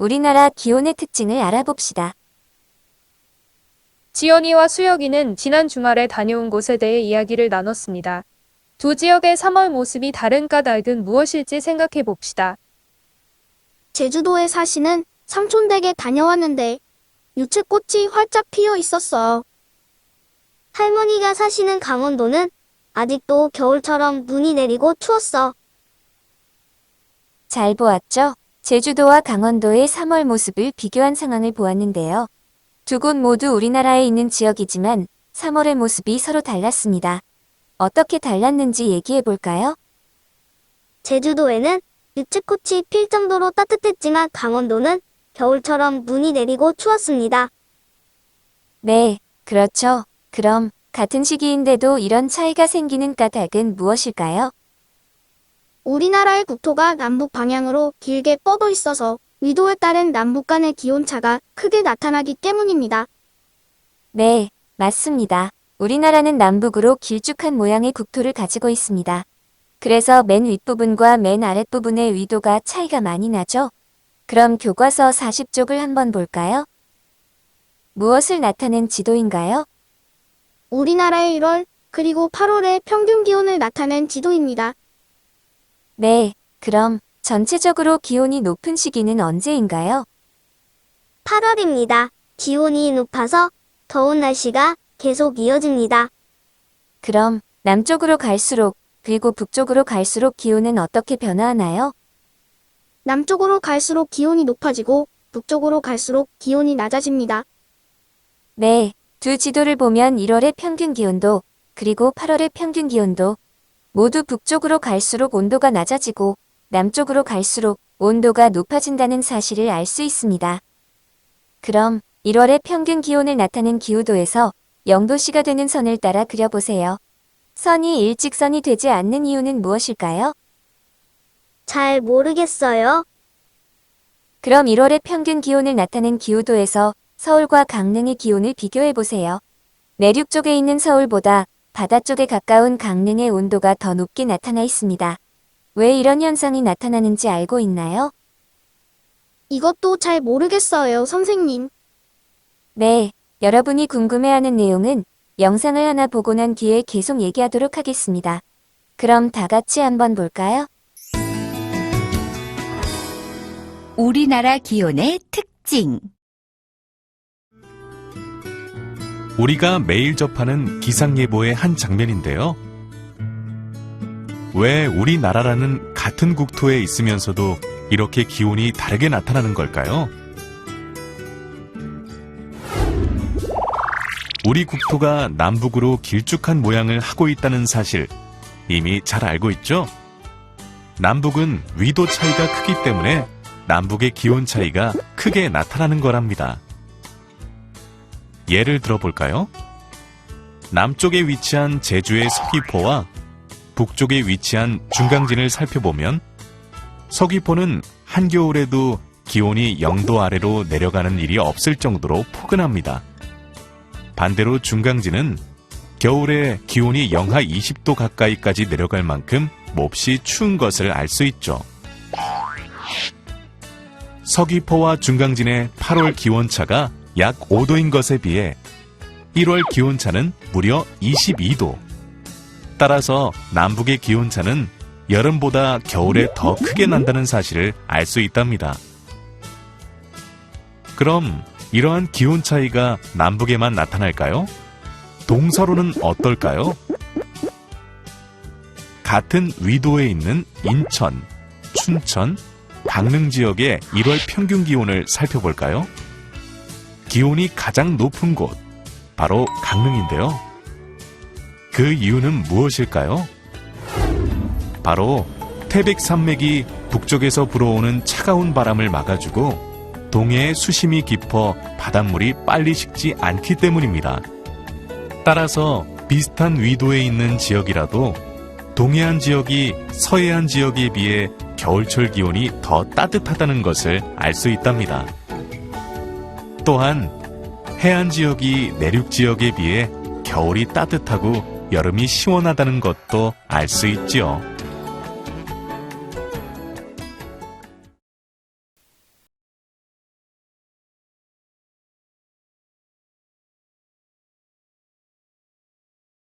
우리나라 기온의 특징을 알아봅시다. 지연이와 수혁이는 지난 주말에 다녀온 곳에 대해 이야기를 나눴습니다. 두 지역의 3월 모습이 다른 까닭은 무엇일지 생각해 봅시다. 제주도에 사시는 삼촌 댁에 다녀왔는데 유채꽃이 활짝 피어 있었어요. 할머니가 사시는 강원도는 아직도 겨울처럼 눈이 내리고 추웠어. 잘 보았죠? 제주도와 강원도의 3월 모습을 비교한 상황을 보았는데요. 두 곳 모두 우리나라에 있는 지역이지만 3월의 모습이 서로 달랐습니다. 어떻게 달랐는지 얘기해 볼까요? 제주도에는 유채꽃이 필 정도로 따뜻했지만 강원도는 겨울처럼 눈이 내리고 추웠습니다. 네, 그렇죠. 그럼 같은 시기인데도 이런 차이가 생기는 까닭은 무엇일까요? 우리나라의 국토가 남북 방향으로 길게 뻗어 있어서 위도에 따른 남북 간의 기온차가 크게 나타나기 때문입니다. 네, 맞습니다. 우리나라는 남북으로 길쭉한 모양의 국토를 가지고 있습니다. 그래서 맨 윗부분과 맨 아랫부분의 위도가 차이가 많이 나죠? 그럼 교과서 40쪽을 한번 볼까요? 무엇을 나타낸 지도인가요? 우리나라의 1월 그리고 8월의 평균 기온을 나타낸 지도입니다. 네, 그럼 전체적으로 기온이 높은 시기는 언제인가요? 8월입니다. 기온이 높아서 더운 날씨가 계속 이어집니다. 그럼 남쪽으로 갈수록 그리고 북쪽으로 갈수록 기온은 어떻게 변화하나요? 남쪽으로 갈수록 기온이 높아지고 북쪽으로 갈수록 기온이 낮아집니다. 네, 두 지도를 보면 1월의 평균 기온도 그리고 8월의 평균 기온도 모두 북쪽으로 갈수록 온도가 낮아지고 남쪽으로 갈수록 온도가 높아진다는 사실을 알 수 있습니다. 그럼 1월의 평균 기온을 나타낸 기후도에서 0도씨가 되는 선을 따라 그려보세요. 선이 일직선이 되지 않는 이유는 무엇일까요? 잘 모르겠어요. 그럼 1월의 평균 기온을 나타낸 기후도에서 서울과 강릉의 기온을 비교해보세요. 내륙 쪽에 있는 서울보다 바다 쪽에 가까운 강릉의 온도가 더 높게 나타나 있습니다. 왜 이런 현상이 나타나는지 알고 있나요? 이것도 잘 모르겠어요, 선생님. 네, 여러분이 궁금해하는 내용은 영상을 하나 보고 난 뒤에 계속 얘기하도록 하겠습니다. 그럼 다 같이 한번 볼까요? 우리나라 기온의 특징. 우리가 매일 접하는 기상예보의 한 장면인데요. 왜 우리나라라는 같은 국토에 있으면서도 이렇게 기온이 다르게 나타나는 걸까요? 우리 국토가 남북으로 길쭉한 모양을 하고 있다는 사실 이미 잘 알고 있죠? 남북은 위도 차이가 크기 때문에 남북의 기온 차이가 크게 나타나는 거랍니다. 예를 들어볼까요? 남쪽에 위치한 제주의 서귀포와 북쪽에 위치한 중강진을 살펴보면 서귀포는 한겨울에도 기온이 0도 아래로 내려가는 일이 없을 정도로 포근합니다. 반대로 중강진은 겨울에 기온이 영하 20도 가까이까지 내려갈 만큼 몹시 추운 것을 알 수 있죠. 서귀포와 중강진의 8월 기온차가 약 5도인 것에 비해 1월 기온차는 무려 22도. 따라서 남북의 기온차는 여름보다 겨울에 더 크게 난다는 사실을 알 수 있답니다. 그럼 이러한 기온 차이가 남북에만 나타날까요? 동서로는 어떨까요? 같은 위도에 있는 인천, 춘천, 강릉 지역의 1월 평균 기온을 살펴볼까요? 기온이 가장 높은 곳, 바로 강릉인데요. 그 이유는 무엇일까요? 바로 태백산맥이 북쪽에서 불어오는 차가운 바람을 막아주고 동해의 수심이 깊어 바닷물이 빨리 식지 않기 때문입니다. 따라서 비슷한 위도에 있는 지역이라도 동해안 지역이 서해안 지역에 비해 겨울철 기온이 더 따뜻하다는 것을 알 수 있답니다. 또한 해안 지역이 내륙 지역에 비해 겨울이 따뜻하고 여름이 시원하다는 것도 알 수 있지요.